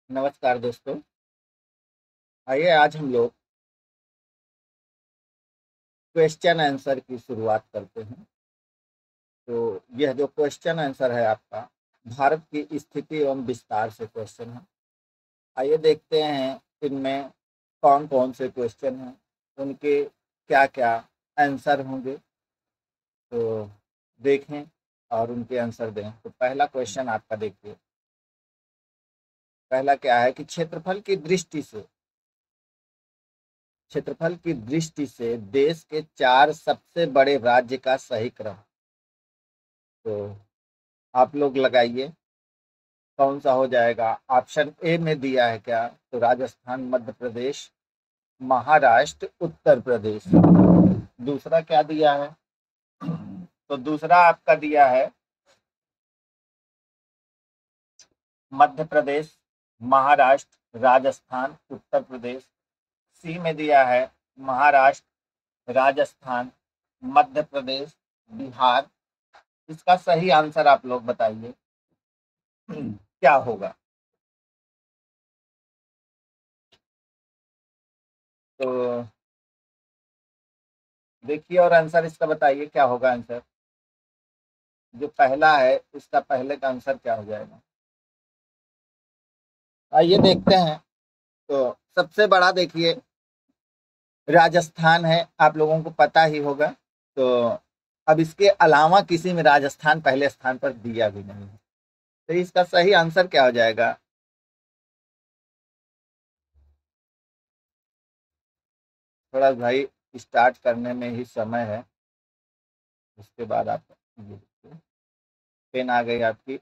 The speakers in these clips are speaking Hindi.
नमस्कार दोस्तों। आइए आज हम लोग क्वेश्चन आंसर की शुरुआत करते हैं। तो यह जो क्वेश्चन आंसर है आपका भारत की स्थिति एवं विस्तार से क्वेश्चन है। आइए देखते हैं इनमें कौन कौन से क्वेश्चन हैं, उनके क्या क्या आंसर होंगे। तो देखें और उनके आंसर दें। तो पहला क्वेश्चन आपका देखिए, पहला क्या है कि क्षेत्रफल की दृष्टि से देश के 4 सबसे बड़े राज्य का सही क्रम। तो आप लोग लगाइए कौन सा हो जाएगा। ऑप्शन ए में दिया है क्या, तो राजस्थान, मध्य प्रदेश, महाराष्ट्र, उत्तर प्रदेश। दूसरा क्या दिया है, तो दूसरा आपका दिया है मध्य प्रदेश, महाराष्ट्र, राजस्थान, उत्तर प्रदेश। सी में दिया है महाराष्ट्र, राजस्थान, मध्य प्रदेश, बिहार। इसका सही आंसर आप लोग बताइए क्या होगा। तो देखिए और आंसर इसका बताइए क्या होगा। आंसर जो पहला है इसका पहले का आंसर क्या हो जाएगा। आइए देखते हैं। तो सबसे बड़ा देखिए राजस्थान है, आप लोगों को पता ही होगा। तो अब इसके अलावा किसी में राजस्थान पहले स्थान पर दिया भी नहीं है। तो इसका सही आंसर क्या हो जाएगा। थोड़ा भाई स्टार्ट करने में ही समय है, उसके बाद आप पेन आ गई आपकी।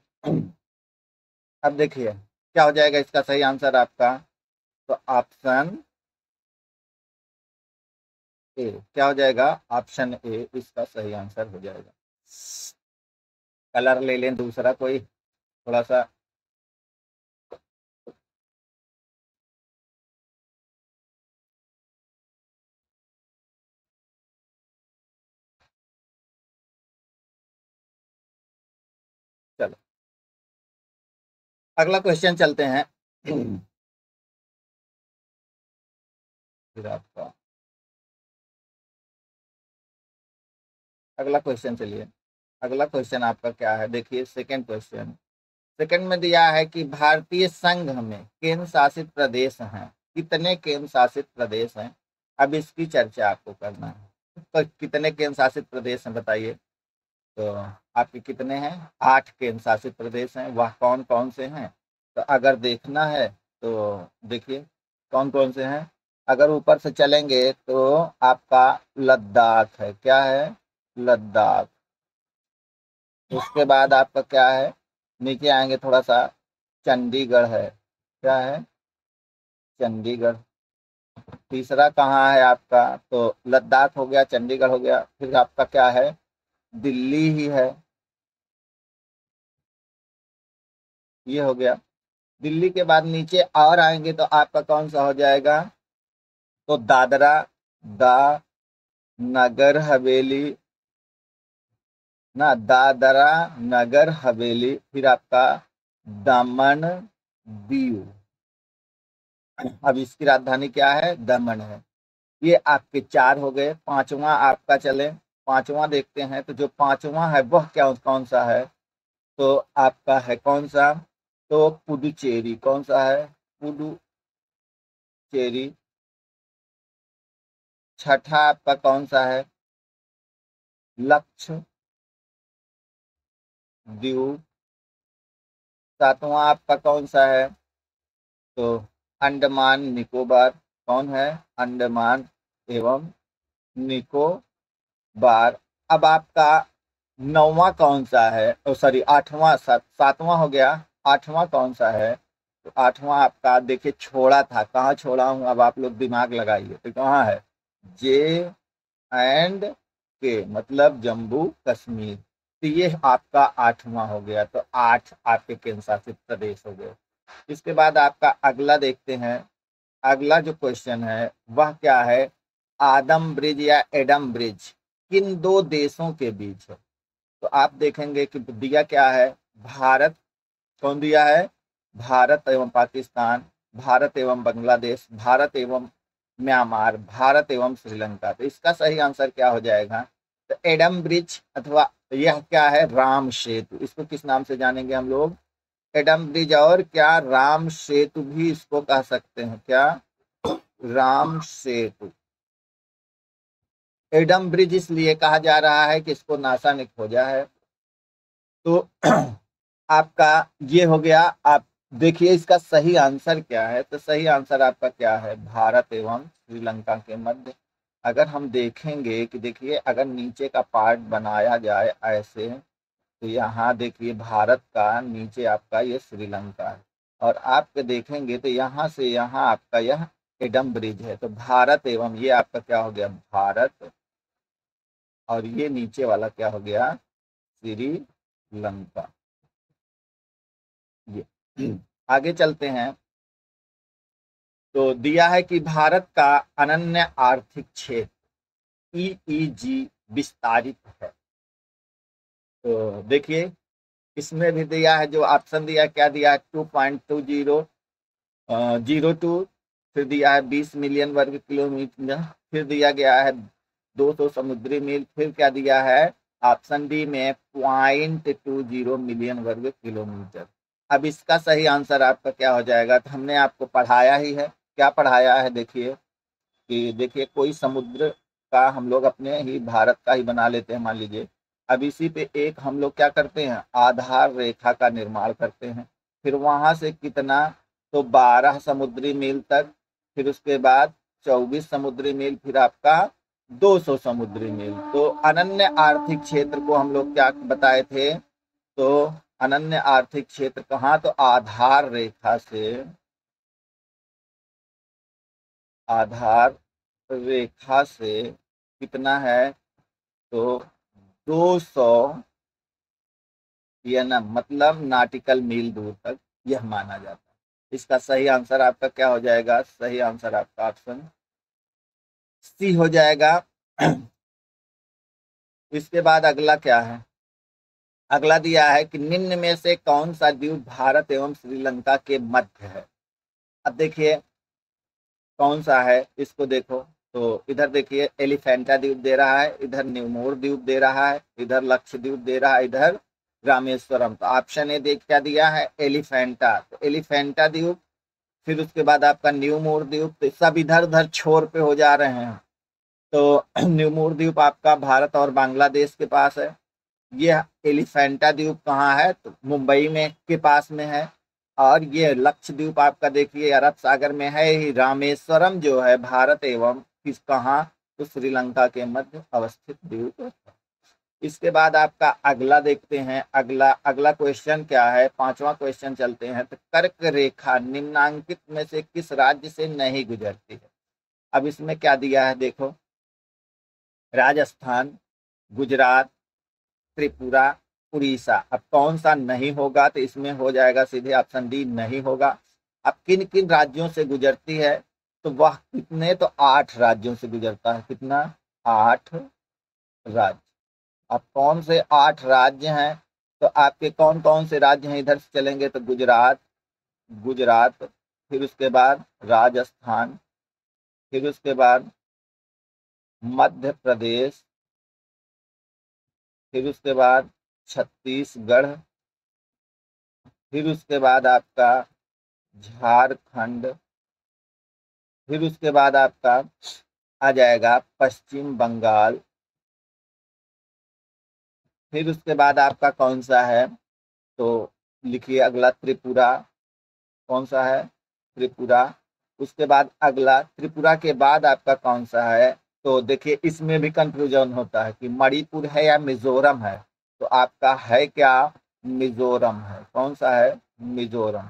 अब देखिए क्या हो जाएगा इसका सही आंसर आपका। तो ऑप्शन ए क्या हो जाएगा, ऑप्शन ए इसका सही आंसर हो जाएगा। कलर ले लें दूसरा कोई थोड़ा सा। चलो अगला क्वेश्चन चलते हैं। फिर आपका अगला क्वेश्चन चलिए। अगला क्वेश्चन आपका क्या है, देखिए सेकंड क्वेश्चन। सेकंड में दिया है कि भारतीय संघ में केंद्र शासित प्रदेश हैं, कितने केंद्र शासित प्रदेश हैं। अब इसकी चर्चा आपको करना है। तो कितने केंद्र शासित प्रदेश हैं बताइए। तो आपके कितने हैं, 8 केंद्र शासित प्रदेश हैं। वह कौन कौन से हैं, तो अगर देखना है तो देखिए कौन कौन से हैं। अगर ऊपर से चलेंगे तो आपका लद्दाख है, क्या है, लद्दाख। उसके बाद आपका क्या है, नीचे आएंगे थोड़ा सा, चंडीगढ़ है, क्या है, चंडीगढ़। तीसरा कहाँ है आपका, तो लद्दाख हो गया, चंडीगढ़ हो गया, फिर आपका क्या है, दिल्ली ही है, ये हो गया। दिल्ली के बाद नीचे और आएंगे तो आपका कौन सा हो जाएगा, तो दादरा, दा नगर हवेली, ना दादरा नगर हवेली, फिर आपका दमन दीव। अब इसकी राजधानी क्या है, दमन है। ये आपके 4 हो गए। पांचवा आपका चले, पांचवा देखते हैं। तो जो पांचवा है वह क्या कौन सा है, तो आपका है कौन सा, तो पुडुचेरी। कौन सा है, पुडुचेरी। छठा आपका कौन सा है, लक्षद्वीप। सातवां आपका कौन सा है, तो अंडमान निकोबार। कौन है, अंडमान एवं निकोबार। अब आपका नौवां कौन सा है, ओ सॉरी आठवां, सातवां हो गया। आठवां कौन सा है, तो आठवां आपका देखिए छोड़ा था, कहाँ छोड़ा हूँ, अब आप लोग दिमाग लगाइए। तो कहाँ है, जे एंड के मतलब जम्मू कश्मीर। तो ये आपका आठवां हो गया। तो 8 आपके केंद्र शासित प्रदेश हो गए। इसके बाद आपका अगला देखते हैं। अगला जो क्वेश्चन है वह क्या है, आदम ब्रिज या एडम ब्रिज किन 2 देशों के बीच है। तो आप देखेंगे कि दिया क्या है, भारत, कौन दिया है, भारत एवं पाकिस्तान, भारत एवं बांग्लादेश, भारत एवं म्यांमार, भारत एवं श्रीलंका। तो इसका सही आंसर क्या हो जाएगा? तो एडम ब्रिज अथवा यह क्या है? राम सेतु। इसको किस नाम से जानेंगे हम लोग? एडम ब्रिज, और क्या राम सेतु भी इसको कह सकते हैं, क्या? राम सेतु। एडम ब्रिज इसलिए कहा जा रहा है कि इसको नासा ने खोजा है। तो आपका ये हो गया। आप देखिए इसका सही आंसर क्या है। तो सही आंसर आपका क्या है? भारत एवं श्रीलंका के मध्य। अगर हम देखेंगे कि देखिए अगर नीचे का पार्ट बनाया जाए ऐसे, तो यहाँ देखिए भारत का, नीचे आपका ये श्रीलंका है, और आपके देखेंगे तो यहाँ से यहाँ आपका यह एडम ब्रिज है। तो भारत एवं ये आपका क्या हो गया? भारत, और ये नीचे वाला क्या हो गया? श्रीलंका। ये आगे चलते हैं। तो दिया है कि भारत का अनन्य आर्थिक क्षेत्र EEZ विस्तारित है। तो देखिए इसमें भी दिया है, जो ऑप्शन दिया है क्या दिया है? 2.2002, फिर दिया है 20 मिलियन वर्ग किलोमीटर, फिर दिया गया है 200 समुद्री मील, फिर क्या दिया है ऑप्शन डी में 0.20 मिलियन वर्ग किलोमीटर। अब इसका सही आंसर आपका क्या हो जाएगा? तो हमने आपको पढ़ाया ही है। क्या पढ़ाया है? देखिए कि देखिए कोई समुद्र का हम लोग अपने ही भारत का ही बना लेते हैं मान लीजिए। अब इसी पे एक हम लोग क्या करते हैं? आधार रेखा का निर्माण करते हैं। फिर वहां से कितना? तो 12 समुद्री मील तक, फिर उसके बाद 24 समुद्री मील, फिर आपका 200 समुद्री मील। तो अनन्य आर्थिक क्षेत्र को हम लोग क्या बताए थे? तो अनन्य आर्थिक क्षेत्र कहाँ? तो आधार रेखा से, आधार रेखा से कितना है? तो 200, या ना मतलब नाटिकल मील दूर तक यह माना जाता है। इसका सही आंसर आपका क्या हो जाएगा? सही आंसर आपका ऑप्शन सी हो जाएगा। इसके बाद अगला क्या है? अगला दिया है कि निम्न में से कौन सा द्वीप भारत एवं श्रीलंका के मध्य है? अब देखिए कौन सा है इसको देखो। तो इधर देखिए एलिफेंटा द्वीप दे रहा है, इधर न्यूमोर द्वीप दे रहा है, इधर लक्षद्वीप दे रहा है, इधर रामेश्वरम। तो ऑप्शन ए देख क्या दिया है? एलिफेंटा। तो एलिफेंटा द्वीप, फिर उसके बाद आपका न्यूमोर द्वीप। तो सब इधर उधर छोर पे हो जा रहे हैं। तो न्यूमोर द्वीप आपका भारत और बांग्लादेश के पास है। ये एलिफेंटा द्वीप कहाँ है? तो मुंबई में के पास में है। और ये लक्षद्वीप आपका देखिए अरब सागर में है ही। रामेश्वरम जो है भारत एवं किस कहाँ? तो श्रीलंका के मध्य अवस्थित द्वीप है। इसके बाद आपका अगला देखते हैं। अगला अगला क्वेश्चन क्या है? पांचवा क्वेश्चन चलते हैं। तो कर्क रेखा निम्नांकित में से किस राज्य से नहीं गुजरती है? अब इसमें क्या दिया है देखो, राजस्थान, गुजरात, त्रिपुरा, उड़ीसा। अब कौन सा नहीं होगा? तो इसमें हो जाएगा सीधे ऑप्शन डी, नहीं होगा। अब किन किन राज्यों से गुजरती है? तो वह कितने? तो 8 राज्यों से गुजरता है। कितना? 8 राज्य। अब कौन से 8 राज्य हैं? तो आपके कौन कौन से राज्य हैं? इधर से चलेंगे तो गुजरात, गुजरात, फिर उसके बाद राजस्थान, फिर उसके बाद मध्य प्रदेश, फिर उसके बाद छत्तीसगढ़, फिर उसके बाद आपका झारखंड, फिर उसके बाद आपका आ जाएगा पश्चिम बंगाल, फिर उसके बाद आपका कौन सा है? तो लिखिए अगला त्रिपुरा। कौन सा है? त्रिपुरा। उसके बाद अगला त्रिपुरा के बाद आपका कौन सा है? तो देखिए इसमें भी कंफ्यूजन होता है कि मणिपुर है या मिजोरम है। तो आपका है क्या? मिजोरम है। कौन सा है? मिजोरम।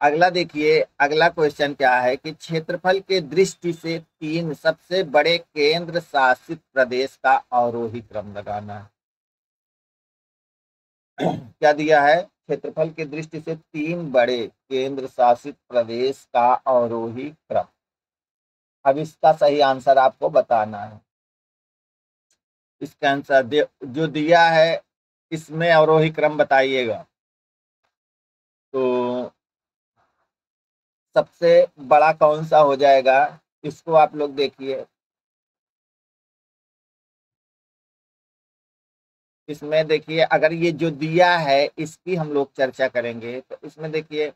अगला देखिए, अगला क्वेश्चन क्या है कि क्षेत्रफल के दृष्टि से 3 सबसे बड़े केंद्र शासित प्रदेश का अवरोही क्रम लगाना है। क्या दिया है? क्षेत्रफल की दृष्टि से 3 बड़े केंद्र शासित प्रदेश का अवरोही क्रम। अब इसका सही आंसर आपको बताना है। इसका आंसर जो दिया है इसमें अवरोही क्रम बताइएगा। तो सबसे बड़ा कौन सा हो जाएगा, इसको आप लोग देखिए। इसमें देखिए, अगर ये जो दिया है इसकी हम लोग चर्चा करेंगे, तो इसमें देखिए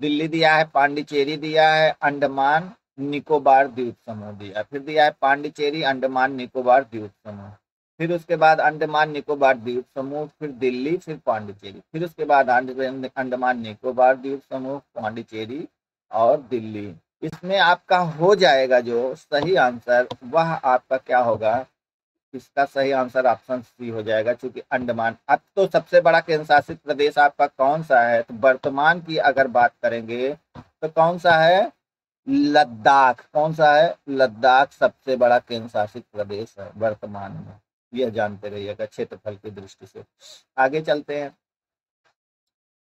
दिल्ली दिया है, पांडिचेरी दिया है, अंडमान निकोबार द्वीप समूह दिया, फिर दिया है पांडिचेरी अंडमान निकोबार द्वीप समूह, फिर उसके बाद अंडमान निकोबार द्वीप समूह, फिर दिल्ली, फिर पांडिचेरी, फिर उसके बाद अंडमान निकोबार द्वीप समूह, पांडिचेरी और दिल्ली। इसमें आपका हो जाएगा जो सही आंसर, वह आपका क्या होगा, इसका सही आंसर ऑप्शन सी हो जाएगा, क्योंकि अंडमान। अब तो सबसे बड़ा केंद्र शासित प्रदेश आपका कौन सा है, तो वर्तमान की अगर बात करेंगे तो कौन सा है, लद्दाख। कौन सा है, लद्दाख सबसे बड़ा केंद्र शासित प्रदेश है वर्तमान में, यह जानते रहिएगा क्षेत्रफल की दृष्टि से। आगे चलते हैं।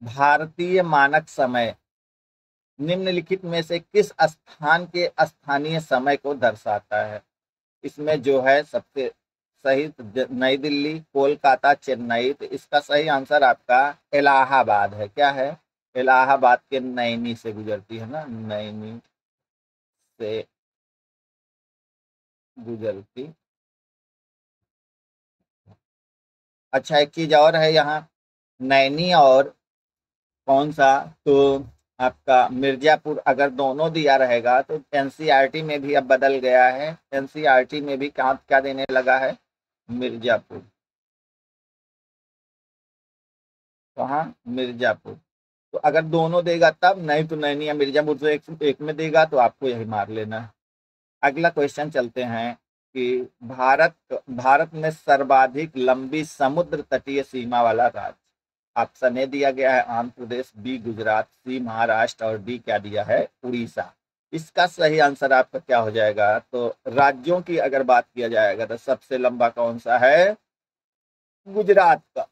भारतीय मानक समय निम्नलिखित में से किस स्थान के स्थानीय समय को दर्शाता है। इसमें जो है सबसे सही नई दिल्ली, कोलकाता, चेन्नई, तो इसका सही आंसर आपका इलाहाबाद है। क्या है, इलाहाबाद के नैनी से गुजरती है ना, नैनी से गुजरती। अच्छा, एक चीज और है यहाँ, नैनी और कौन सा, तो आपका मिर्जापुर अगर दोनों दिया रहेगा तो एनसीईआरटी में भी अब बदल गया है, एनसीईआरटी में भी क्या क्या देने लगा है, मिर्जापुर। कहाँ, मिर्जापुर। तो अगर दोनों देगा तब, नहीं तो नैनी या मिर्जापुर से एक में देगा तो आपको यही मार लेना है। अगला क्वेश्चन चलते हैं कि भारत भारत में सर्वाधिक लंबी समुद्र तटीय सीमा वाला राज्य। ऑप्शन ए दिया गया है आंध्र प्रदेश, बी गुजरात, सी महाराष्ट्र और डी क्या दिया है, उड़ीसा। इसका सही आंसर आपका क्या हो जाएगा, तो राज्यों की अगर बात किया जाएगा तो सबसे लंबा कौन सा है, गुजरात का।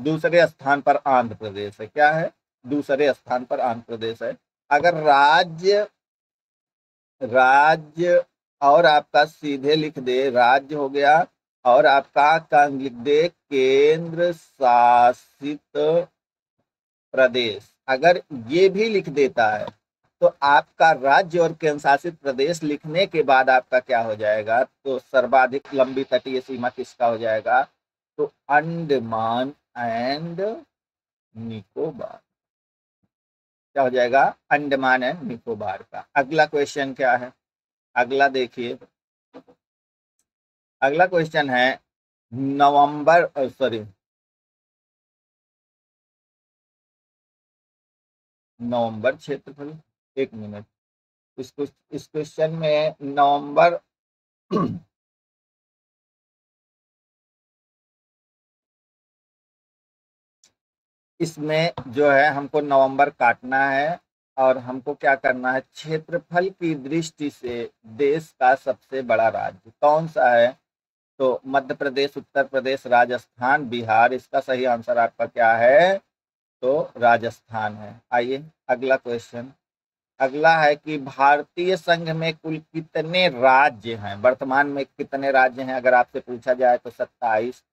दूसरे स्थान पर आंध्र प्रदेश है। क्या है, दूसरे स्थान पर आंध्र प्रदेश है। अगर राज्य राज्य और आपका सीधे लिख दे, राज्य हो गया, और आपका का लिख दे केंद्र शासित प्रदेश, अगर ये भी लिख देता है तो आपका राज्य और केंद्र शासित प्रदेश लिखने के बाद आपका क्या हो जाएगा, तो सर्वाधिक लंबी तटीय सीमा किसका हो जाएगा, तो अंडमान एंड निकोबार। क्या हो जाएगा, अंडमान एंड निकोबार का। अगला क्वेश्चन क्या है, अगला देखिए, अगला क्वेश्चन है नवंबर सॉरी नवंबर क्षेत्रफल, एक मिनट, इसको इस क्वेश्चन में नवंबर इसमें जो है हमको नवंबर काटना है, और हमको क्या करना है, क्षेत्रफल की दृष्टि से देश का सबसे बड़ा राज्य कौन सा है, तो मध्य प्रदेश, उत्तर प्रदेश, राजस्थान, बिहार। इसका सही आंसर आपका क्या है, तो राजस्थान है। आइए अगला क्वेश्चन, अगला है कि भारतीय संघ में कुल कितने राज्य हैं, वर्तमान में कितने राज्य हैं, अगर आपसे पूछा जाए तो 27,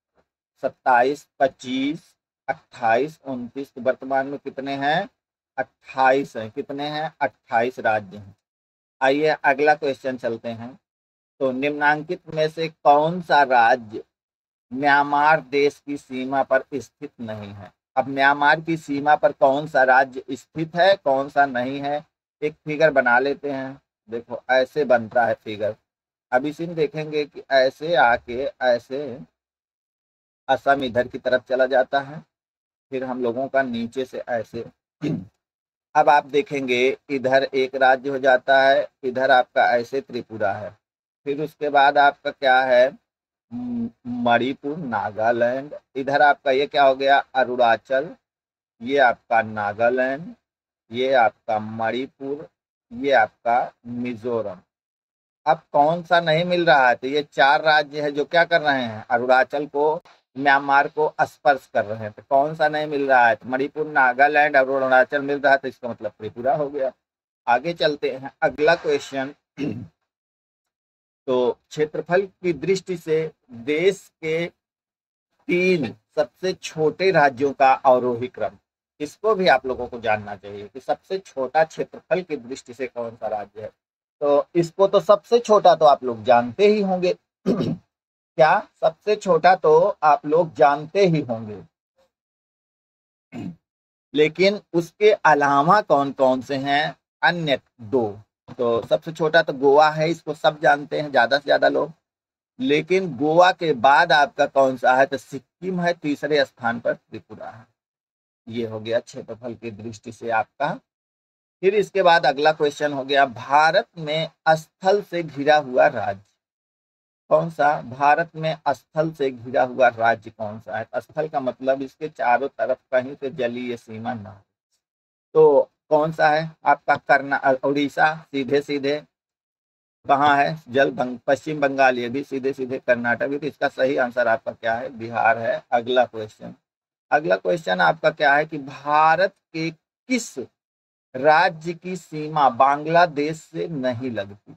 27, 25, 28, 29, तो वर्तमान में कितने हैं, 28 हैं। कितने हैं, 28 राज्य हैं। आइए अगला क्वेश्चन चलते हैं, तो निम्नांकित में से कौन सा राज्य म्यांमार देश की सीमा पर स्थित नहीं है। अब म्यांमार की सीमा पर कौन सा राज्य स्थित है, कौन सा नहीं है, एक फिगर बना लेते हैं। देखो ऐसे बनता है फिगर, अब इसी में देखेंगे कि ऐसे आके ऐसे असम इधर की तरफ चला जाता है, फिर हम लोगों का नीचे से ऐसे अब आप देखेंगे इधर एक राज्य हो जाता है, इधर आपका ऐसे त्रिपुरा है, फिर उसके बाद आपका क्या है, मणिपुर, नागालैंड, इधर आपका ये क्या हो गया, अरुणाचल, ये आपका नागालैंड, ये आपका मणिपुर, ये आपका मिजोरम। अब कौन सा नहीं मिल रहा है, तो ये चार राज्य है जो क्या कर रहे हैं, अरुणाचल को, म्यांमार को स्पर्श कर रहे हैं, तो कौन सा नहीं मिल रहा है, तो मणिपुर, नागालैंड और अरुणाचल मिल रहा है, तो इसका मतलब त्रिपुरा हो गया। आगे चलते हैं, अगला क्वेश्चन, तो क्षेत्रफल की दृष्टि से देश के 3 सबसे छोटे राज्यों का अवरोही क्रम। इसको भी आप लोगों को जानना चाहिए कि सबसे छोटा क्षेत्रफल की दृष्टि से कौन सा राज्य है। तो इसको तो सबसे छोटा तो आप लोग जानते ही होंगे क्या सबसे छोटा तो आप लोग जानते ही होंगे, लेकिन उसके अलावा कौन कौन से हैं अन्य दो। तो सबसे छोटा तो गोवा है, इसको सब जानते हैं ज्यादा से ज्यादा लोग। लेकिन गोवा के बाद आपका कौन सा है, तो सिक्किम है, तीसरे स्थान पर त्रिपुरा है। ये हो गया क्षेत्रफल की दृष्टि से आपका। फिर इसके बाद अगला क्वेश्चन हो गया, भारत में स्थल से घिरा हुआ राज्य कौन सा। भारत में स्थल से घिरा हुआ राज्य कौन सा है। स्थल का मतलब इसके चारों तरफ कहीं से जलीय सीमा ना हो। तो कौन सा है आपका, उड़ीसा सीधे सीधे कहाँ है, पश्चिम बंगाल, ये भी सीधे सीधे कर्नाटक भी। तो इसका सही आंसर आपका क्या है, बिहार है। अगला क्वेश्चन, अगला क्वेश्चन आपका क्या है कि भारत के किस राज्य की सीमा बांग्लादेश से नहीं लगती।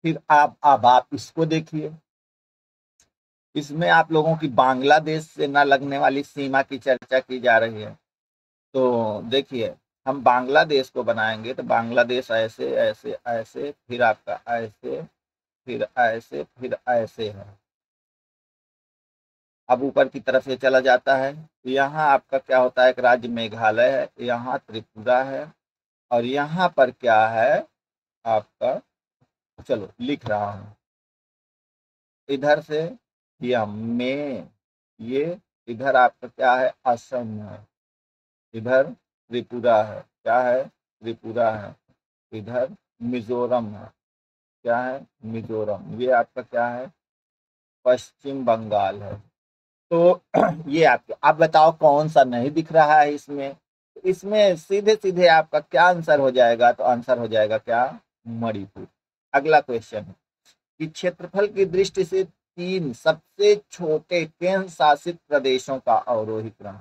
फिर अब आप इसको देखिए, इसमें आप लोगों की बांग्लादेश से न लगने वाली सीमा की चर्चा की जा रही है। तो देखिए, हम बांग्लादेश को बनाएंगे तो बांग्लादेश ऐसे ऐसे ऐसे, फिर आपका ऐसे, फिर ऐसे, फिर ऐसे है। अब ऊपर की तरफ से चला जाता है, यहाँ आपका क्या होता है, एक राज्य मेघालय है, यहाँ त्रिपुरा है, और यहाँ पर क्या है आपका, चलो लिख रहा हूँ, इधर से यम में, ये इधर आपका क्या है, असम है, इधर त्रिपुरा है, क्या है, त्रिपुरा है, इधर मिजोरम है, क्या है, मिजोरम, ये आपका क्या है, पश्चिम बंगाल है। तो ये आपके, आप बताओ कौन सा नहीं दिख रहा है इसमें। इसमें सीधे सीधे आपका क्या आंसर हो जाएगा, तो आंसर हो जाएगा क्या, मणिपुर। अगला क्वेश्चन है कि क्षेत्रफल की दृष्टि से तीन सबसे छोटे केंद्र शासित प्रदेशों का अवरोही क्रम।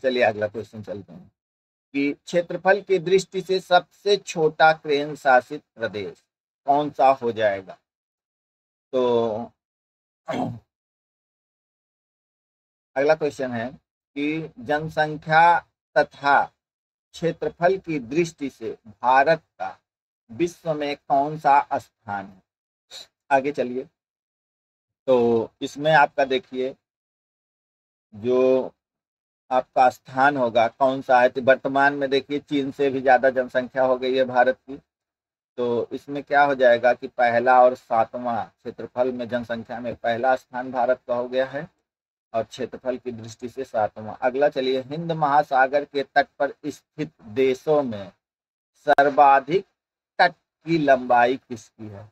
चलिए अगला क्वेश्चन चलते हैं कि क्षेत्रफल की दृष्टि से सबसे छोटा केंद्र शासित प्रदेश कौन सा हो जाएगा। तो अगला क्वेश्चन है कि जनसंख्या तथा क्षेत्रफल की दृष्टि से भारत का विश्व में कौन सा स्थान है। आगे चलिए, तो इसमें आपका देखिए जो आपका स्थान होगा कौन सा है, तो वर्तमान में देखिए चीन से भी ज्यादा जनसंख्या हो गई है भारत की। तो इसमें क्या हो जाएगा कि पहला और सातवां क्षेत्रफल में, जनसंख्या में पहला स्थान भारत का हो गया है, और क्षेत्रफल की दृष्टि से सातवां। अगला चलिए, हिंद महासागर के तट पर स्थित देशों में सर्वाधिक तट की लंबाई किसकी है।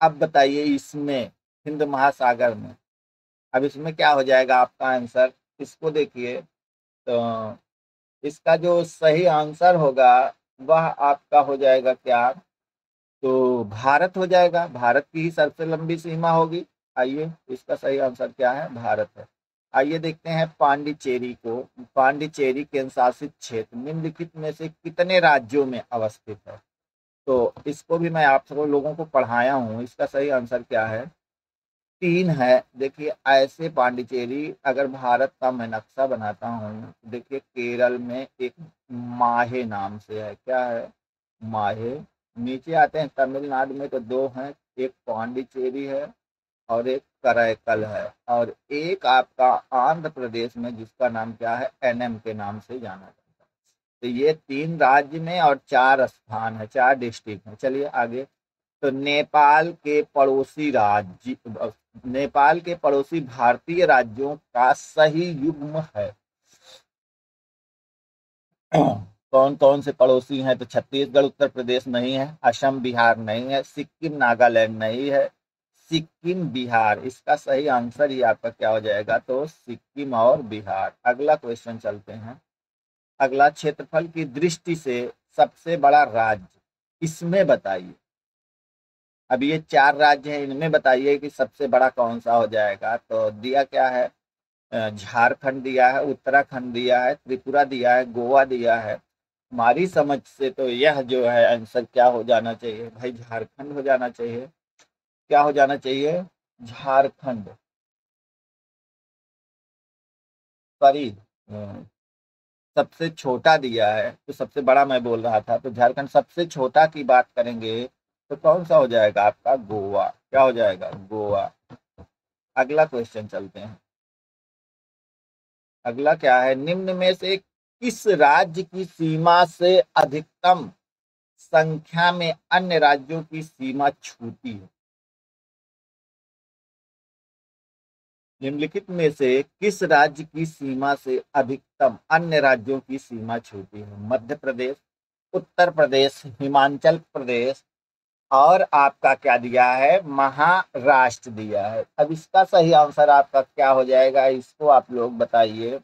अब बताइए इसमें, हिंद महासागर में, अब इसमें क्या हो जाएगा आपका आंसर, इसको देखिए। तो इसका जो सही आंसर होगा वह आपका हो जाएगा क्या, तो भारत हो जाएगा। भारत की ही सबसे लंबी सीमा होगी। आइए, इसका सही आंसर क्या है, भारत है। आइए देखते हैं पांडिचेरी को। पांडिचेरी केंद्र शासित क्षेत्र निम्नलिखित में से कितने राज्यों में अवस्थित है। तो इसको भी मैं आप सब लोगों को पढ़ाया हूँ, इसका सही आंसर क्या है, तीन है। देखिए ऐसे पांडिचेरी, अगर भारत का मैं नक्शा बनाता हूँ, देखिए केरल में एक माहे नाम से है, क्या है, माहे। नीचे आते हैं तमिलनाडु में तो दो हैं, एक पांडिचेरी है और एक कराईकल है, और एक आपका आंध्र प्रदेश में जिसका नाम क्या है, एनएम के नाम से जाना जाता है। तो ये तीन राज्य में और चार स्थान है, चार डिस्ट्रिक्ट है। चलिए आगे, तो नेपाल के पड़ोसी भारतीय राज्यों का सही युग्म है। कौन कौन से पड़ोसी हैं, तो छत्तीसगढ़ उत्तर प्रदेश नहीं है, असम बिहार नहीं है, सिक्किम नागालैंड नहीं है, सिक्किम बिहार। इसका सही आंसर ही आपका क्या हो जाएगा, तो सिक्किम और बिहार। अगला क्वेश्चन चलते हैं। अगला, क्षेत्रफल की दृष्टि से सबसे बड़ा राज्य इसमें बताइए। अब ये चार राज्य हैं, इनमें बताइए कि सबसे बड़ा कौन सा हो जाएगा। तो दिया क्या है, झारखंड दिया है, उत्तराखंड दिया है, त्रिपुरा दिया है, गोवा दिया है। हमारी समझ से तो यह जो है आंसर क्या हो जाना चाहिए भाई, झारखंड हो जाना चाहिए। क्या हो जाना चाहिए, झारखंड। सॉरी, सबसे छोटा दिया है, तो सबसे बड़ा मैं बोल रहा था, तो झारखंड सबसे छोटा की बात करेंगे तो कौन सा हो जाएगा आपका? गोवा। क्या हो जाएगा? गोवा। अगला क्वेश्चन चलते हैं। अगला क्या है? निम्न में से किस राज्य की सीमा से अधिकतम संख्या में अन्य राज्यों की सीमा छूती है? निम्नलिखित में से किस राज्य की सीमा से अधिकतम अन्य राज्यों की सीमा छूती है? मध्य प्रदेश, उत्तर प्रदेश, हिमाचल प्रदेश, और आपका क्या दिया है? महाराष्ट्र दिया है। अब इसका सही आंसर आपका क्या हो जाएगा? इसको आप लोग बताइए।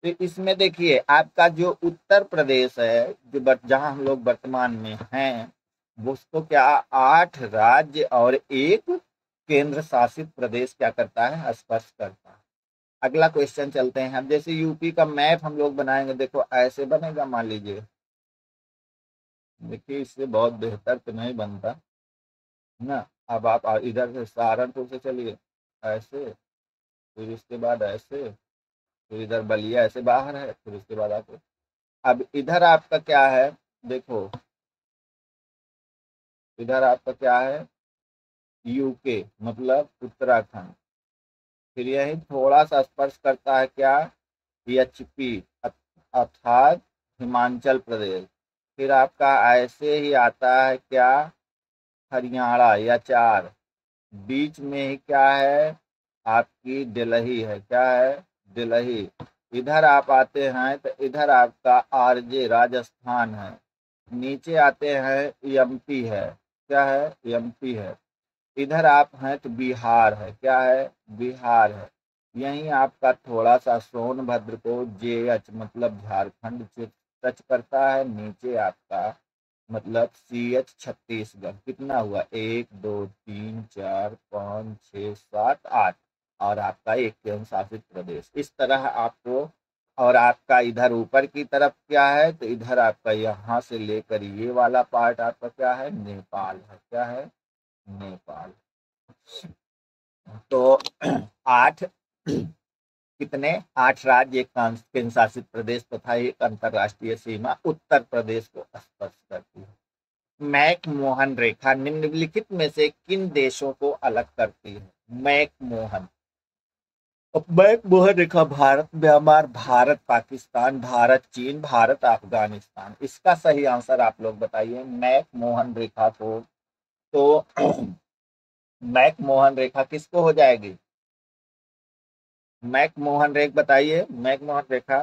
तो इसमें देखिए, आपका जो उत्तर प्रदेश है, जो जहां हम लोग वर्तमान में हैं, वो उसको क्या 8 राज्य और एक केंद्र शासित प्रदेश क्या करता है? स्पर्श करता है। अगला क्वेश्चन चलते हैं। अब जैसे यूपी का मैप हम लोग बनाएंगे, देखो ऐसे बनेगा, मान लीजिए। देखिए, इससे बहुत बेहतर तो नहीं बनता ना। अब आप इधर से सहारनपुर से चलिए ऐसे, फिर इसके बाद ऐसे, फिर इधर बलिया ऐसे बाहर है, फिर उसके बाद आके अब इधर आपका क्या है? देखो, इधर आपका क्या है? यूके, मतलब उत्तराखंड। फिर यही थोड़ा सा स्पर्श करता है क्या? एचपी, अर्थात हिमाचल प्रदेश। फिर आपका ऐसे ही आता है क्या? हरियाणा या चार। बीच में ही क्या है? आपकी दिल्ली है। क्या है? दिल्ली। इधर आप आते हैं तो इधर आपका आरजे राजस्थान है। नीचे आते हैं एमपी है। क्या है? एमपी है। इधर आप हैं तो बिहार है। क्या है? बिहार है। यहीं आपका थोड़ा सा सोनभद्र को जेएच मतलब झारखंड से टच करता है। नीचे आपका मतलब सीएच छत्तीसगढ़। कितना हुआ? 1 2 3 4 5 6 7 8, और आपका एक केंद्र शासित प्रदेश। इस तरह आपको, और आपका इधर ऊपर की तरफ क्या है? तो इधर आपका यहाँ से लेकर ये वाला पार्ट आपका क्या है? नेपाल है। क्या है? नेपाल। तो 8 कितने? 8 राज्य, एक केंद्र शासित प्रदेश तथा एक अंतरराष्ट्रीय सीमा उत्तर प्रदेश को स्पर्श करती है। मैक मोहन रेखा निम्नलिखित में से किन देशों को अलग करती है? मैक मोहन, अब मैक मोहन रेखा भारत, म्यांमार, भारत पाकिस्तान, भारत चीन, भारत अफगानिस्तान। इसका सही आंसर आप लोग बताइए। मैक मोहन रेखा को, तो मैक मोहन रेखा किसको हो जाएगी? मैक मोहन रेखा बताइए। मैक मोहन रेखा,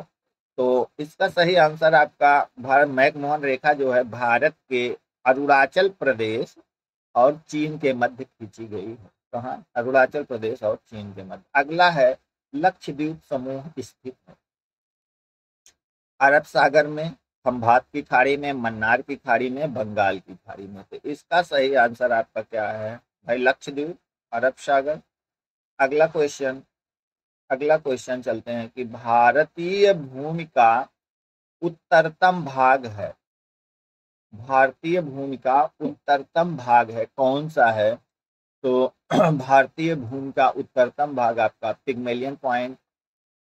तो इसका सही आंसर आपका भारत, मैक मोहन रेखा जो है भारत के अरुणाचल प्रदेश और चीन के मध्य खींची गई है। कहाँ? अरुणाचल प्रदेश और चीन के मध्य। अगला है, लक्षद्वीप समूह स्थित है अरब सागर में, खंभात की खाड़ी में, मन्नार की खाड़ी में, बंगाल की खाड़ी में। तो इसका सही आंसर आपका क्या है भाई? लक्षद्वीप, अरब सागर। अगला क्वेश्चन, अगला क्वेश्चन चलते हैं कि भारतीय भूमि का उत्तरतम भाग है। भारतीय भूमि का उत्तरतम भाग है, कौन सा है? तो भारतीय भूमि का उत्तरतम भाग आपका Pygmalion point,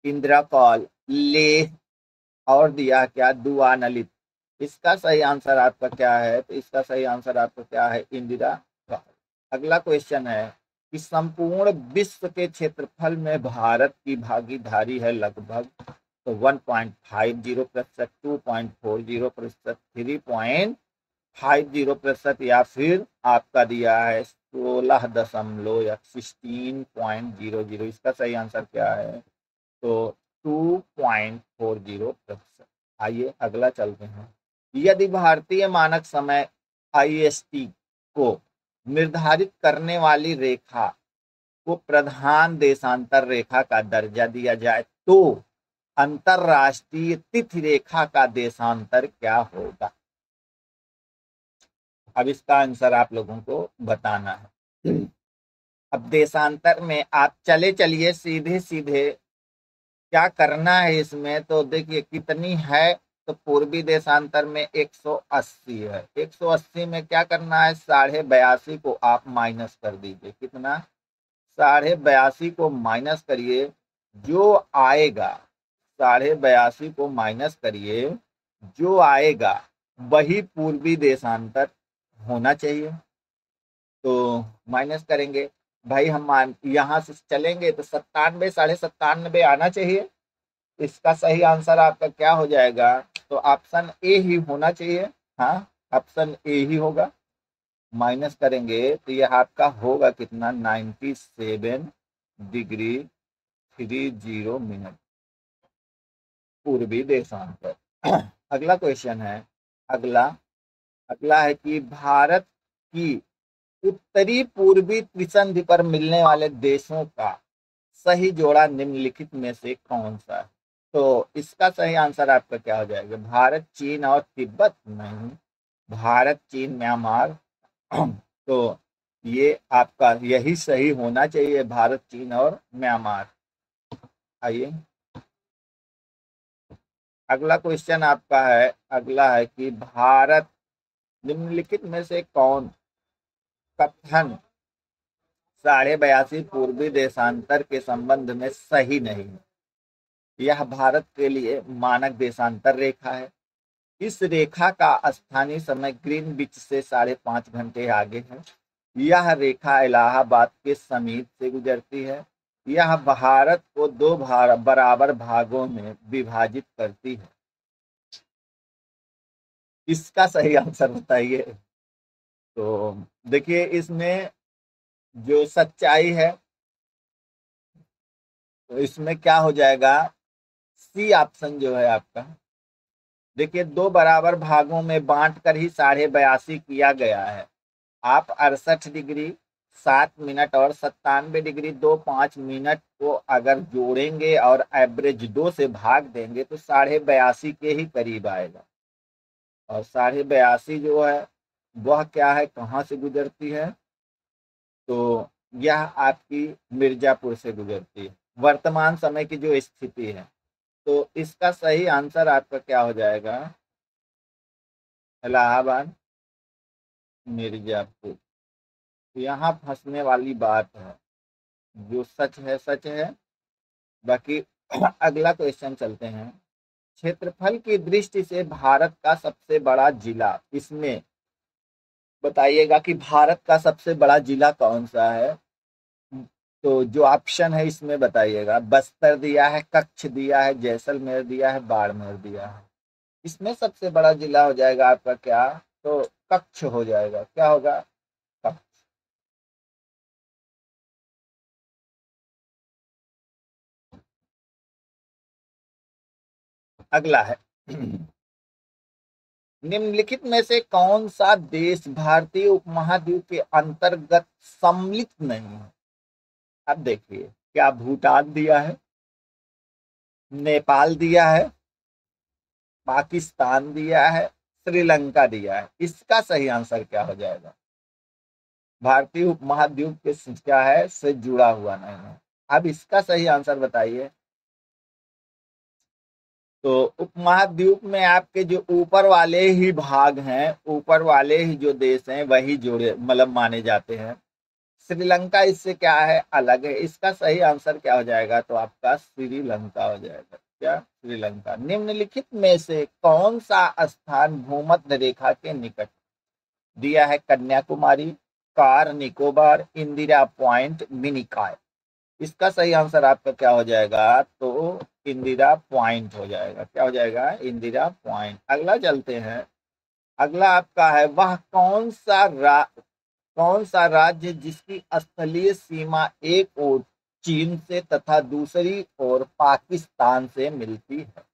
Indira call, Leh, और दिया क्या? दुआनलित। इसका सही आंसर आपका क्या है? तो इसका सही आंसर आपका क्या है? इंदिरा कॉल। अगला क्वेश्चन है कि संपूर्ण विश्व के क्षेत्रफल में भारत की भागीदारी है लगभग, तो 1.50%, 2.40%, 3.50%, या फिर आपका दिया है 16 या 16.00। इसका सही आंसर क्या है? तो 2.40%। आइए अगला चलते हैं। यदि भारतीय मानक समय आईएसटी को निर्धारित करने वाली रेखा को प्रधान देशांतर रेखा का दर्जा दिया जाए, तो अंतरराष्ट्रीय तिथि रेखा का देशांतर क्या होगा? अब इसका आंसर आप लोगों को बताना है। अब देशांतर में आप चले चलिए सीधे सीधे, क्या करना है इसमें? तो देखिए कितनी है, तो पूर्वी देशांतर में 180 है। 180 में क्या करना है? 82.5 को आप माइनस कर दीजिए। कितना? 82.5 को माइनस करिए, जो आएगा 82.5 को माइनस करिए, जो आएगा वही पूर्वी देशांतर होना चाहिए। तो माइनस करेंगे भाई, हम यहाँ से चलेंगे तो 97, 97.5 आना चाहिए। इसका सही आंसर आपका क्या हो जाएगा? तो ऑप्शन ए ही होना चाहिए। हाँ, ऑप्शन ए ही होगा। माइनस करेंगे तो यह आपका होगा कितना? 97 डिग्री 30 मिनट पूर्वी देशांतर। अगला क्वेश्चन है, अगला अगला है कि भारत की उत्तरी पूर्वी त्रिसंधि पर मिलने वाले देशों का सही जोड़ा निम्नलिखित में से कौन सा है? तो इसका सही आंसर आपका क्या हो जाएगा? भारत, चीन और तिब्बत? नहीं, भारत, चीन, म्यांमार। तो ये आपका यही सही होना चाहिए, भारत, चीन और म्यांमार। आइए, अगला क्वेश्चन आपका है, अगला है कि भारत निम्नलिखित में से कौन कथन 82.5 पूर्वी देशांतर के संबंध में सही नहीं है? यह भारत के लिए मानक देशांतर रेखा है। इस रेखा का स्थानीय समय ग्रीनविच से 5.5 घंटे आगे है। यह रेखा इलाहाबाद के समीप से गुजरती है। यह भारत को दो बराबर भागों में विभाजित करती है। इसका सही आंसर बताइए। तो देखिए, इसमें जो सच्चाई है, तो इसमें क्या हो जाएगा? सी ऑप्शन जो है आपका। देखिए, दो बराबर भागों में बांटकर ही 82.5 किया गया है। आप 68 डिग्री 7 मिनट और 97 डिग्री 25 मिनट को अगर जोड़ेंगे और एवरेज 2 से भाग देंगे तो 82.5 के ही करीब आएगा। और 82.5 जो है वह क्या है, कहाँ से गुजरती है? तो यह आपकी मिर्जापुर से गुजरती है, वर्तमान समय की जो स्थिति है। तो इसका सही आंसर आपका क्या हो जाएगा? इलाहाबाद, मिर्जापुर। यहाँ फंसने वाली बात है, जो सच है सच है। बाकी अगला क्वेश्चन चलते हैं। क्षेत्रफल की दृष्टि से भारत का सबसे बड़ा जिला, इसमें बताइएगा कि भारत का सबसे बड़ा जिला कौन सा है? तो जो ऑप्शन है इसमें बताइएगा। बस्तर दिया है, कच्छ दिया है, जैसलमेर दिया है, बाड़मेर दिया है। इसमें सबसे बड़ा जिला हो जाएगा आपका क्या? तो कच्छ हो जाएगा। क्या होगा? कच्छ। अगला है निम्नलिखित में से कौन सा देश भारतीय उपमहाद्वीप के अंतर्गत सम्मिलित नहीं है? अब देखिए, क्या भूटान दिया है, नेपाल दिया है, पाकिस्तान दिया है, श्रीलंका दिया है। इसका सही आंसर क्या हो जाएगा? भारतीय उपमहाद्वीप के क्या है से जुड़ा हुआ नहीं है। अब इसका सही आंसर बताइए। तो उपमहाद्वीप में आपके जो ऊपर वाले ही भाग हैं, ऊपर वाले ही जो देश हैं वही जोड़े मतलब माने जाते हैं। श्रीलंका इससे क्या है, अलग है। इसका सही आंसर क्या हो जाएगा? तो आपका श्रीलंका हो जाएगा। क्या? श्रीलंका। निम्नलिखित में से कौन सा स्थान भूमध्य रेखा के निकट? दिया है कन्याकुमारी, कार निकोबार, इंदिरा पॉइंट, मिनिकॉय। इसका सही आंसर आपका क्या हो जाएगा? तो इंदिरा पॉइंट हो जाएगा। क्या हो जाएगा? इंदिरा पॉइंट। अगला चलते हैं। अगला आपका है, वह कौन सा राज्य जिसकी स्थलीय सीमा एक ओर चीन से तथा दूसरी ओर पाकिस्तान से मिलती है?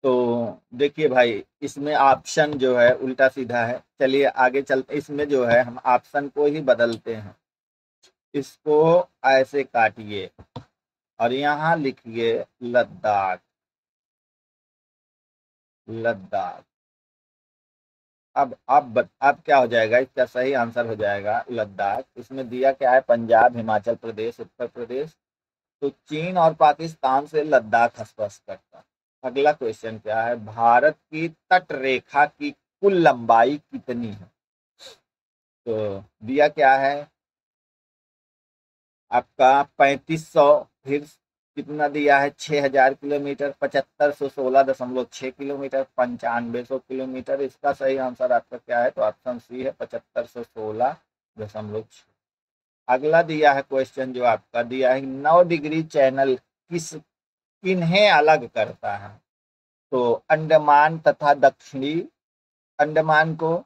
तो देखिए भाई, इसमें ऑप्शन जो है उल्टा सीधा है। चलिए आगे चलते, इसमें जो है हम ऑप्शन को ही बदलते हैं। इसको ऐसे काटिए और यहाँ लिखिए लद्दाख। लद्दाख। अब क्या हो जाएगा? इसका सही आंसर हो जाएगा लद्दाख। इसमें दिया क्या है? पंजाब, हिमाचल प्रदेश, उत्तर प्रदेश। तो चीन और पाकिस्तान से लद्दाख स्पर्श करता है। अगला क्वेश्चन क्या है? भारत की तट रेखा की कुल लंबाई कितनी है? तो दिया क्या है आपका? 3500। फिर कितना दिया है 6000 किलोमीटर, 7516.6 किलोमीटर, 9500 किलोमीटर। इसका सही आंसर आपका क्या है? तो ऑप्शन सी है 7516.6। अगला दिया है क्वेश्चन जो आपका दिया है 9 डिग्री चैनल किन्हें अलग करता है? तो अंडमान तथा दक्षिणी अंडमान को,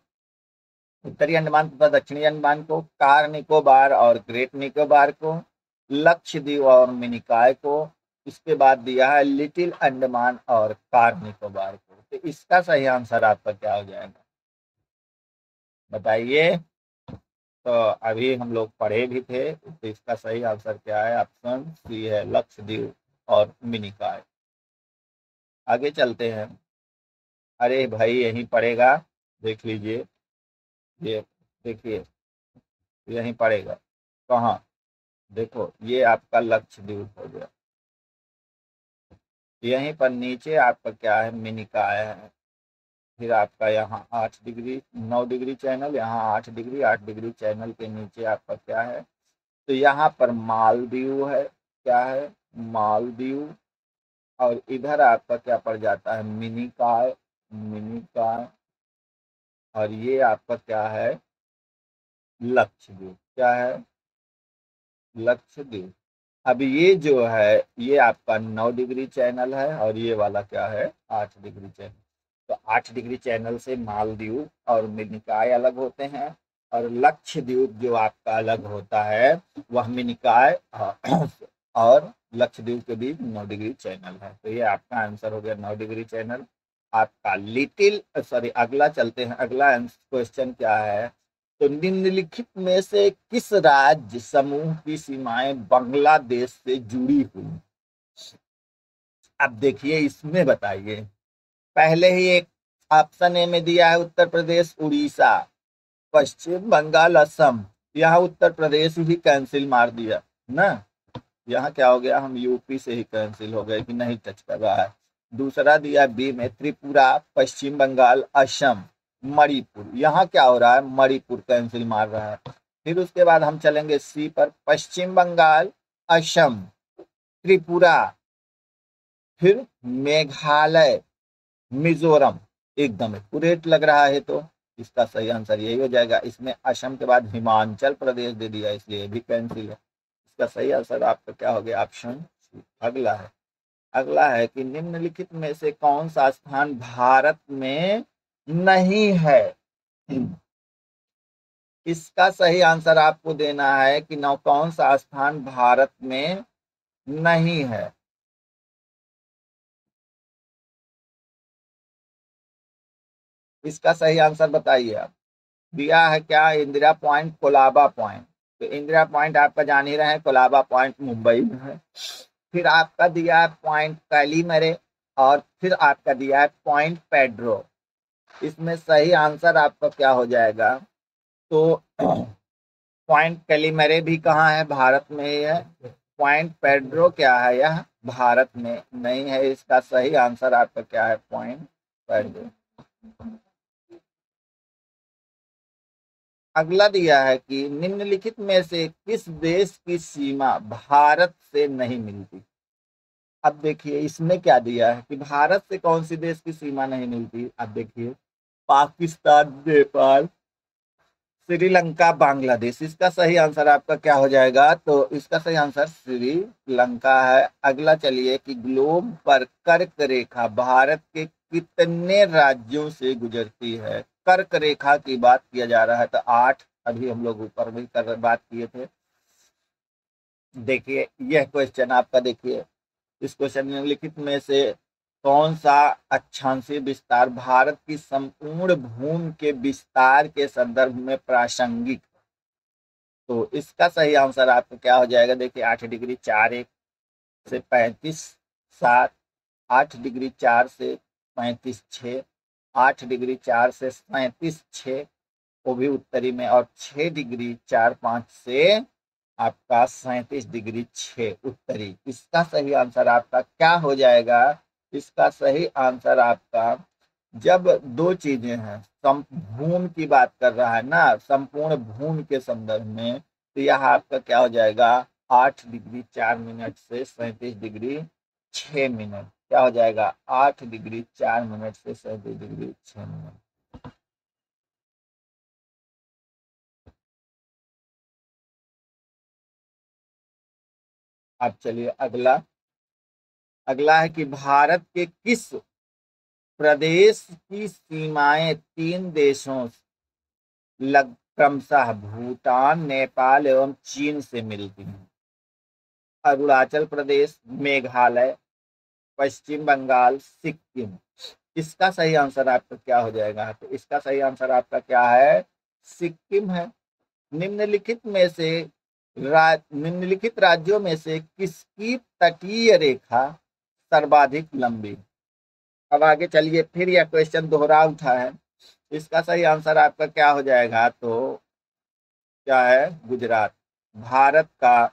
उत्तरी अंडमान तथा दक्षिणी अंडमान को, कार निकोबार और ग्रेट निकोबार को, लक्षद्वीप और मिनिकॉय को, इसके बाद दिया है लिटिल अंडमान और कार निकोबार को। तो इसका सही आंसर आपका क्या हो जाएगा बताइए? तो अभी हम लोग पढ़े भी थे, तो इसका सही आंसर क्या है? ऑप्शन सी है लक्षद्वीप और मिनिकॉय। आगे चलते हैं। अरे भाई यहीं पड़ेगा, देख लीजिए, ये देखिए यहीं पड़ेगा। कहाँ? देखो ये आपका लक्षद्वीप हो गया, यहीं पर नीचे आपका क्या है? मिनिकॉय है। फिर आपका यहाँ 8 डिग्री 9 डिग्री चैनल, यहाँ 8 डिग्री 8 डिग्री चैनल के नीचे आपका क्या है? तो यहाँ पर मालदीव है। क्या है? मालदीव। और इधर आपका क्या पड़ जाता है? मिनिकॉय। मिनिकॉय। और ये आपका क्या है? लक्षद्वीप। क्या है? लक्षद्वीप। अब ये जो है ये आपका 9 डिग्री चैनल है और ये वाला क्या है? 8 डिग्री चैनल। तो 8 डिग्री चैनल से मालदीव और मिनिकॉय अलग होते हैं, और लक्षद्वीप जो आपका अलग होता है वह मिनिकॉय और लक्षद्वीप के बीच 9 डिग्री चैनल है। तो ये आपका आंसर हो गया 9 डिग्री चैनल आपका। लिटिल सॉरी, अगला चलते हैं। अगला क्वेश्चन क्या है? तो निम्नलिखित में से किस राज्य समूह की सीमाएं बांग्लादेश से जुड़ी हुई? अब देखिए इसमें बताइए। पहले ही एक ऑप्शन ए में दिया है उत्तर प्रदेश, उड़ीसा, पश्चिम बंगाल, असम। यहाँ उत्तर प्रदेश ही कैंसिल मार दिया ना, यहाँ क्या हो गया? हम यूपी से ही कैंसिल हो गए कि नहीं टच कर रहा है। दूसरा दिया बी में त्रिपुरा, पश्चिम बंगाल, असम, मणिपुर। यहाँ क्या हो रहा है? मणिपुर कैंसिल मार रहा है। फिर उसके बाद हम चलेंगे सी पर, पश्चिम बंगाल, असम, त्रिपुरा, फिर मेघालय, मिजोरम। एकदम एक्यूरेट लग रहा है, तो इसका सही आंसर यही हो जाएगा। इसमें असम के बाद हिमाचल प्रदेश दे दिया, इसलिए भी कैंसिल है। इसका सही आंसर आपका क्या हो गया? Option C. अगला है। अगला है कि निम्नलिखित में से कौन सा स्थान भारत में नहीं है? इसका सही आंसर आपको देना है कि नौ कौन सा स्थान भारत में नहीं है। इसका सही आंसर बताइए आप। दिया है क्या? Indira point, Colaba point. तो इंदिरा पॉइंट आपका जान ही रहे हैं, कोलाबा पॉइंट मुंबई में है। फिर आपका दिया है पॉइंट कैलीमरे, और फिर आपका दिया है पॉइंट पेड्रो। इसमें सही आंसर आपका क्या हो जाएगा? तो पॉइंट कैलीमरे भी कहाँ है? भारत में ही है। पॉइंट पेड्रो क्या है? यह भारत में नहीं है। इसका सही आंसर आपका क्या है? Point Pedro. अगला दिया है कि निम्नलिखित में से किस देश की सीमा भारत से नहीं मिलती? अब देखिए इसमें क्या दिया है कि भारत से कौन सी देश की सीमा नहीं मिलती। अब देखिए पाकिस्तान, नेपाल, श्रीलंका, बांग्लादेश। इसका सही आंसर आपका क्या हो जाएगा? तो इसका सही आंसर श्रीलंका है। अगला चलिए कि ग्लोब पर कर्क रेखा भारत के कितने राज्यों से गुजरती है? कर्क रेखा की बात किया जा रहा है, तो 8 अभी हम लोग ऊपर भी बात किए थे। देखिए यह क्वेश्चन आपका, देखिए इस क्वेश्चन निम्नलिखित में से कौन सा अक्षांशीय विस्तार भारत की संपूर्ण भूमि के विस्तार के संदर्भ में प्रासंगिक? तो इसका सही आंसर आपका क्या हो जाएगा? देखिए 8 डिग्री 4 से 35 7, 8 डिग्री 4 से 35 6, 8 डिग्री 4 से 37 6, वो भी उत्तरी में, और 6 डिग्री 4 5 से आपका 37 डिग्री 6 उत्तरी। इसका सही आंसर आपका क्या हो जाएगा? इसका सही आंसर आपका, जब दो चीजें हैं, भूमि की बात कर रहा है ना, संपूर्ण भूमि के संदर्भ में, तो यह आपका क्या हो जाएगा? 8 डिग्री 4 मिनट से 37 डिग्री 6 मिनट। क्या हो जाएगा? 8 डिग्री 4 मिनट से 37 डिग्री 6 मिनट। अब चलिए अगला। अगला है कि भारत के किस प्रदेश की सीमाएं 3 देशों लग क्रमशः भूटान, नेपाल एवं चीन से मिलती हैं? अरुणाचल प्रदेश, मेघालय, पश्चिम बंगाल, सिक्किम। इसका सही आंसर आपका क्या हो जाएगा? तो इसका सही आंसर आपका क्या है? सिक्किम है। निम्नलिखित में से निम्नलिखित राज्यों में से किसकी तटीय रेखा सर्वाधिक लंबी? अब आगे चलिए, फिर यह क्वेश्चन दोहरा उठा है। इसका सही आंसर आपका क्या हो जाएगा? तो क्या है? गुजरात। भारत का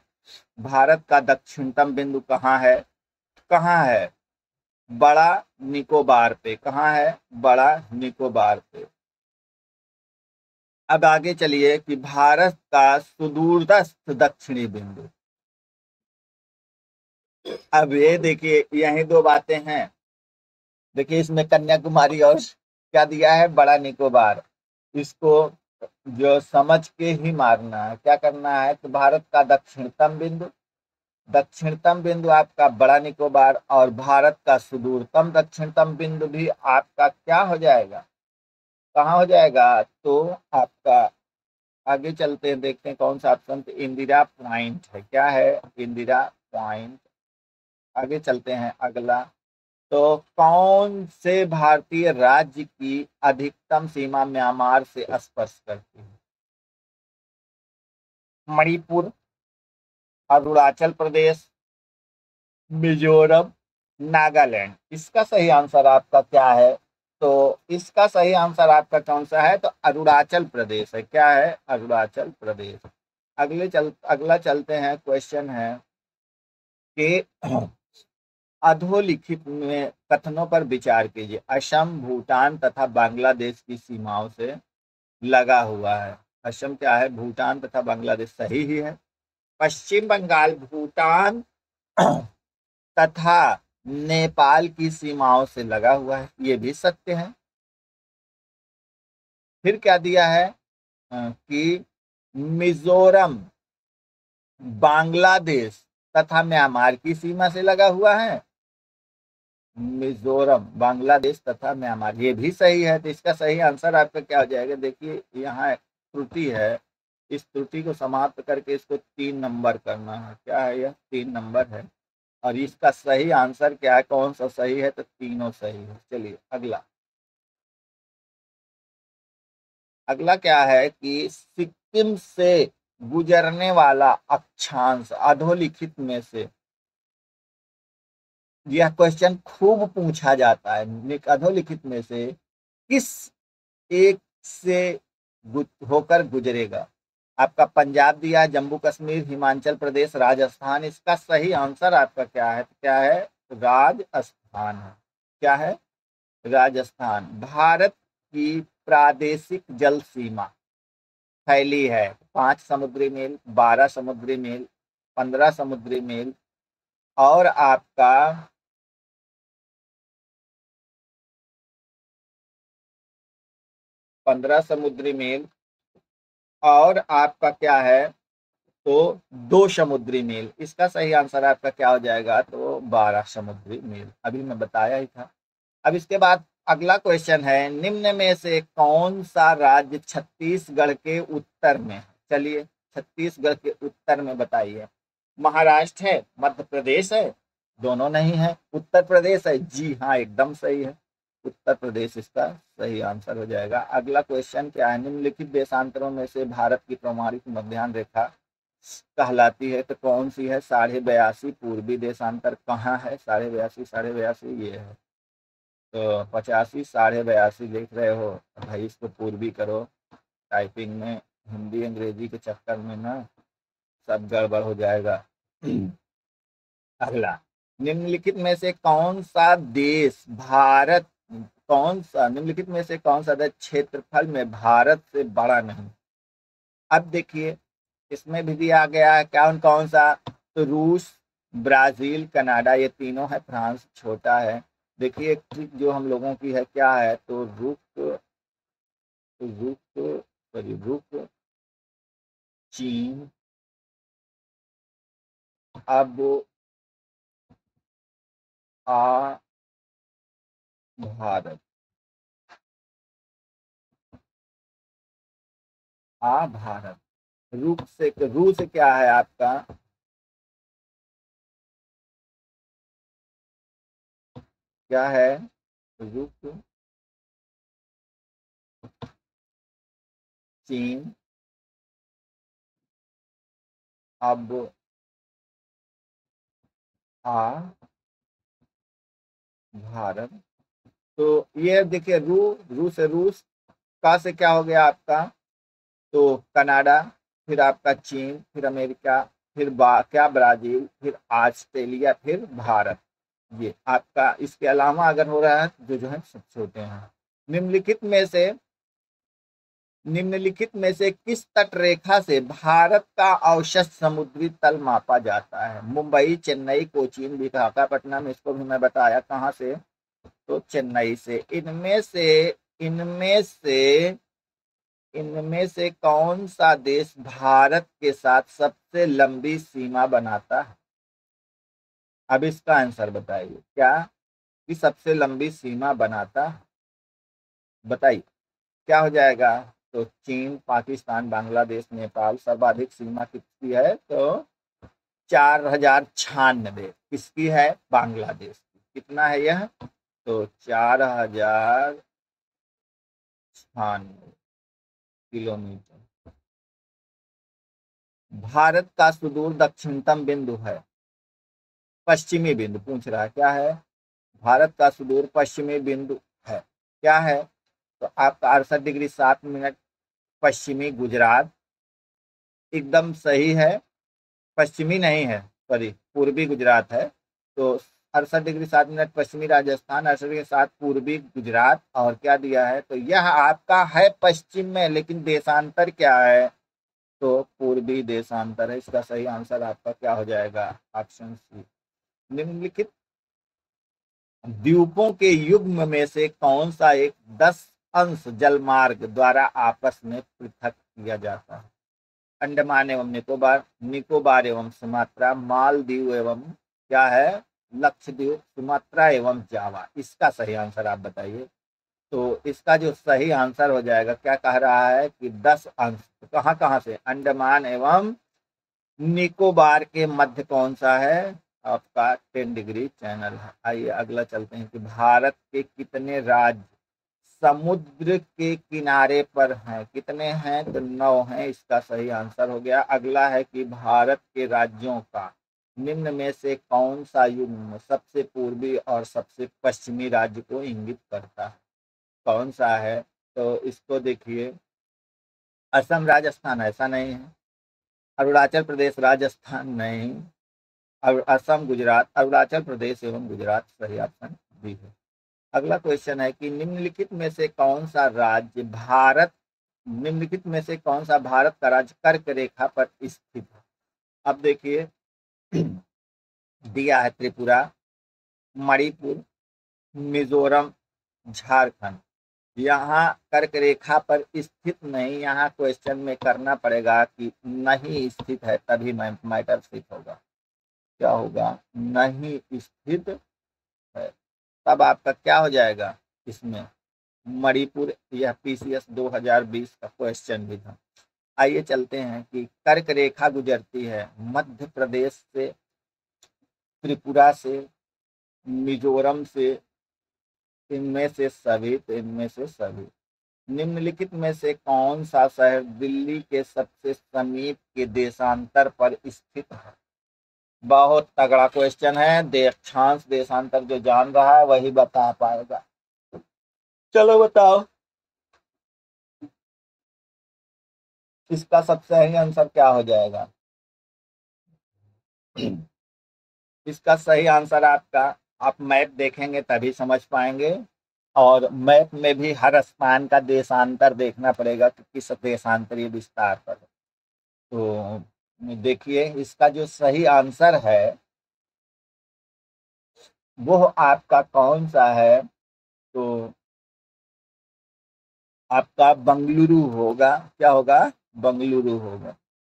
भारत का दक्षिणतम बिंदु कहाँ है? कहाँ है? बड़ा निकोबार पे। कहाँ है? बड़ा निकोबार पे। अब आगे चलिए कि भारत का सुदूरस्थ दक्षिणी बिंदु। अब ये देखिए, यही दो बातें हैं। देखिए इसमें कन्याकुमारी और क्या दिया है? बड़ा निकोबार। इसको जो समझ के ही मारना है। क्या करना है? तो भारत का दक्षिणतम बिंदु आपका बड़ा निकोबार, और भारत का सुदूरतम दक्षिणतम बिंदु भी आपका क्या हो जाएगा? कहाँ हो जाएगा? तो आपका आगे चलते हैं, देखते हैं कौन सा ऑप्शन। तो इंदिरा पॉइंट है। क्या है? इंदिरा पॉइंट। आगे चलते हैं अगला। तो कौन से भारतीय राज्य की अधिकतम सीमा म्यांमार से स्पर्श करती है? मणिपुर, अरुणाचल प्रदेश, मिजोरम, नागालैंड। इसका सही आंसर आपका क्या है? तो इसका सही आंसर आपका कौन सा है? तो अरुणाचल प्रदेश है। क्या है? अरुणाचल प्रदेश। अगला चलते हैं। क्वेश्चन है कि अधोलिखित में कथनों पर विचार कीजिए। असम, भूटान तथा बांग्लादेश की सीमाओं से लगा हुआ है। असम क्या है? भूटान तथा बांग्लादेश सही ही है। पश्चिम बंगाल भूटान तथा नेपाल की सीमाओं से लगा हुआ है। ये भी सत्य है। फिर क्या दिया है? कि मिजोरम बांग्लादेश तथा म्यांमार की सीमा से लगा हुआ है। मिजोरम, बांग्लादेश तथा म्यांमार, ये भी सही है। तो इसका सही आंसर आपका क्या हो जाएगा? देखिए यहाँ त्रुटि है। इस त्रुटि को समाप्त करके इसको 3 नंबर करना है। क्या है? यह 3 नंबर है। और इसका सही आंसर क्या है? कौन सा सही है? तो तीनों सही है। चलिए अगला। अगला क्या है कि सिक्किम से गुजरने वाला अक्षांश अधोलिखित में से, यह क्वेश्चन खूब पूछा जाता है, अधोलिखित में से किस एक से होकर गुजरेगा? आपका पंजाब दिया, जम्मू कश्मीर, हिमाचल प्रदेश, राजस्थान। इसका सही आंसर आपका क्या है? क्या है? राजस्थान है। क्या है? राजस्थान। भारत की प्रादेशिक जल सीमा फैली है 5 समुद्री मील, 12 समुद्री मील, 15 समुद्री मील, और आपका 15 समुद्री मील, और आपका क्या है? तो 2 समुद्री मील। इसका सही आंसर आपका क्या हो जाएगा? तो 12 समुद्री मील। अभी मैं बताया ही था। अब इसके बाद अगला क्वेश्चन है, निम्न में से कौन सा राज्य छत्तीसगढ़ के उत्तर में है? चलिए छत्तीसगढ़ के उत्तर में बताइए। महाराष्ट्र है, मध्य प्रदेश है? दोनों नहीं है। उत्तर प्रदेश है? जी हाँ, एकदम सही है। उत्तर प्रदेश इसका सही आंसर हो जाएगा। अगला क्वेश्चन क्या है? निम्नलिखित देशांतरों में से भारत की प्रमाणित मध्याह्न रेखा कहलाती है तो कौन सी है? 82.5 पूर्वी देशांतर कहाँ है? 82.5 ये है। तो 85 82 देख रहे हो भाई, इसको पूर्वी करो। टाइपिंग में हिंदी अंग्रेजी के चक्कर में ना सब गड़बड़ हो जाएगा। अगला, निम्नलिखित में से कौन सा देश भारत कौन सा निम्नलिखित में से कौन सा देश क्षेत्रफल में भारत से बड़ा नहीं? अब देखिए इसमें भी दिया गया है कौन कौन सा, तो रूस, ब्राजील, कनाडा, ये तीनों है, फ्रांस छोटा है। देखिए एक चीज जो हम लोगों की है क्या है, तो रुक चीन, अब आ भारत, आ भारत, रू से क्या है आपका, क्या है, रुक चीन, अब आ भारत। तो ये देखिए रू से रूस, का से क्या हो गया आपका, तो कनाडा, फिर आपका चीन, फिर अमेरिका, फिर क्या ब्राजील, फिर ऑस्ट्रेलिया, फिर भारत। ये आपका, इसके अलावा अगर हो रहा है जो है सब छोटे हैं। निम्नलिखित में से निम्नलिखित में से किस तट रेखा से भारत का औसत समुद्री तल मापा जाता है, मुंबई, चेन्नई, कोचीन, विशाखापट्टनम, इसको भी मैं बताया कहाँ से, तो चेन्नई से। इनमें से इनमें से कौन सा देश भारत के साथ सबसे लंबी सीमा बनाता है, अब इसका आंसर बताइए, क्या कि सबसे लंबी सीमा बनाता है, बताइए क्या हो जाएगा, तो चीन, पाकिस्तान, बांग्लादेश, नेपाल। सर्वाधिक सीमा किसकी है, तो 4096, किसकी है, बांग्लादेश की। कितना है यह, तो 4096 किलोमीटर। भारत का सुदूर दक्षिणतम बिंदु है, पश्चिमी बिंदु पूछ रहा है, क्या है, भारत का सुदूर पश्चिमी बिंदु है, क्या है, तो आपका 68 डिग्री 7 मिनट पश्चिमी गुजरात, एकदम सही है। पश्चिमी नहीं है, सॉरी, पूर्वी गुजरात है। तो 68 डिग्री 7 मिनट पश्चिमी राजस्थान, 68 डिग्री 7 पूर्वी गुजरात, और क्या दिया है, तो यह आपका है पश्चिम में, लेकिन देशांतर क्या है, तो पूर्वी देशांतर है। इसका सही आंसर आपका क्या हो जाएगा, ऑप्शन सी। निम्नलिखित द्वीपों के युग्म में से कौन सा एक 10 अंश जलमार्ग द्वारा आपस में पृथक किया जाता है, अंडमान एवं निकोबार, निकोबार एवं सुमात्रा, मालदीव एवं क्या है, लक्षद्वीप, सुमात्रा एवं जावा। इसका सही आंसर आप बताइए। तो इसका जो सही आंसर हो जाएगा, क्या कह रहा है कि 10 अंश, तो कहाँ कहाँ से, अंडमान एवं निकोबार के मध्य कौन सा है, आपका 10 डिग्री चैनल है। आइए अगला चलते हैं कि भारत के कितने राज्य समुद्र के किनारे पर हैं, कितने हैं, तो 9 हैं। इसका सही आंसर हो गया। अगला है कि भारत के राज्यों का निम्न में से कौन सा युग्म सबसे पूर्वी और सबसे पश्चिमी राज्य को इंगित करता है, कौन सा है, तो इसको देखिए, असम, राजस्थान ऐसा नहीं है, अरुणाचल प्रदेश, राजस्थान नहीं, असम, गुजरात, अरुणाचल प्रदेश एवं गुजरात सही ऑप्शन बी है। अगला क्वेश्चन है कि निम्नलिखित में से कौन सा भारत का राज्य कर्क रेखा पर स्थित है। अब देखिए दिया है त्रिपुरा, मणिपुर, मिजोरम, झारखंड। यहाँ कर्क रेखा पर स्थित नहीं, यहाँ क्वेश्चन में करना पड़ेगा कि नहीं स्थित है, तभी मैटर फिट होगा। क्या होगा, नहीं स्थित है, तब आपका क्या हो जाएगा इसमें, मणिपुर। यह पीसीएस 2020 का क्वेश्चन भी था। आइए चलते हैं कि कर्क रेखा गुजरती है मध्य प्रदेश से, त्रिपुरा से, मिजोरम से, इनमें से सभी। निम्नलिखित में से कौन सा शहर दिल्ली के सबसे समीप के देशांतर पर स्थित है। बहुत तगड़ा क्वेश्चन है, देशांश देशांतर जो जान रहा है वही बता पाएगा। चलो बताओ इसका सबसे सही आंसर क्या हो जाएगा। इसका सही आंसर आपका, आप मैप देखेंगे तभी समझ पाएंगे, और मैप में भी हर स्थान का देशांतर देखना पड़ेगा कि किस देशांतरीय विस्तार पर है। तो देखिए इसका जो सही आंसर है वो आपका कौन सा है, तो आपका बंगलुरु होगा। क्या होगा? बंगलुरु होगा।